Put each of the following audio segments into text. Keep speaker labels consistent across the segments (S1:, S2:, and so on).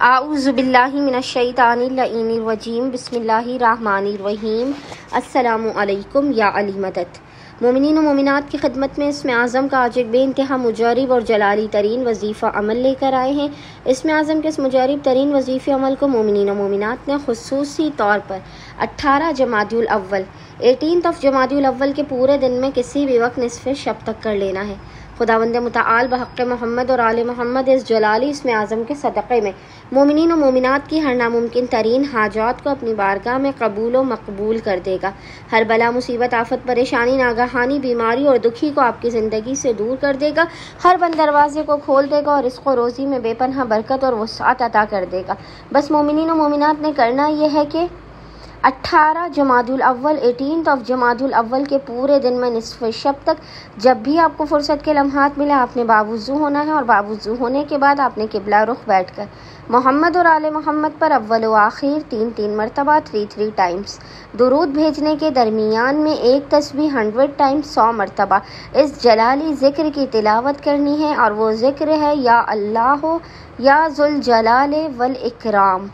S1: اعوذ باللہ من الشیطان اللعین الرجیم بسم اللہ الرحمن الرحیم۔ السلام علیکم یا علی مدد۔ مومنین و مومنات کی خدمت میں اسم اعظم کا آج ایک بے انتہا مجرب اور جلالی ترین وظیفہ عمل لے کر آئے ہیں۔ اسم اعظم کے اس مجرب ترین وظیفہ عمل کو مومنین و مومنات نے خصوصی طور پر 18 جمادی الاول 18 جمادی الاول کے پورے دن میں کسی بھی وقت نصف شب تک کر لینا ہے۔ خداوند متعال بحق محمد اور آل محمد اس جلالی اسم اعظم کے صدقے میں مومنین و مومنات کی ہر ناممکن ترین حاجات کو اپنی بارگاہ میں قبول و مقبول کر دے گا۔ ہر بلا مصیبت آفت پریشانی ناگہانی بیماری اور دکھی کو آپ کی زندگی سے دور کر دے گا۔ ہر بند دروازے کو کھول دے گا اور رزق و روزی میں بے پناہ برکت اور وسعت عطا کر دے گا۔ بس مومنین و مومنات نے کرنا یہ ہے کہ 18 جمادی الاول 18 جمادی الاول کے پورے دن میں نصف شب تک جب بھی آپ کو فرصت کے لمحات ملے آپ نے باوضو ہونا ہے، اور باوضو ہونے کے بعد آپ نے قبلہ رخ بیٹھ کر محمد اور آل محمد پر اول و آخر 3 مرتبہ 3 ٹائمز درود بھیجنے کے درمیان میں ایک تسبیح 100 ٹائمز 100 مرتبہ اس جلالی ذکر کی تلاوت کرنی ہے، اور وہ ذکر ہے یا اللہ یا ذوالجلال والاکرام،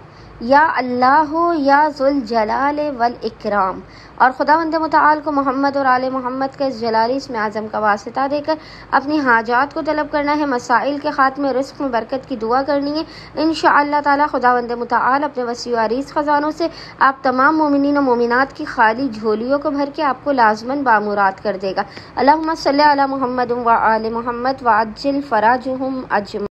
S1: یا اللہ یا ذوالجلال والاکرام۔ اور خداوند متعال کو محمد اور آل محمد کا اس جلالی اسم اعظم کا واسطہ دے کر اپنی حاجات کو طلب کرنا ہے، مسائل کے خاتمے رزق میں برکت کی دعا کرنی ہے۔ انشاءاللہ تعالی خداوند متعال اپنے وسیع و عریض خزانوں سے آپ تمام مومنین و مومنات کی خالی جھولیوں کو بھر کے آپ کو لازماً بامراد کر دے گا۔ اللہم صلی علی محمد و آل محمد وعجل فراجہم اجمعین۔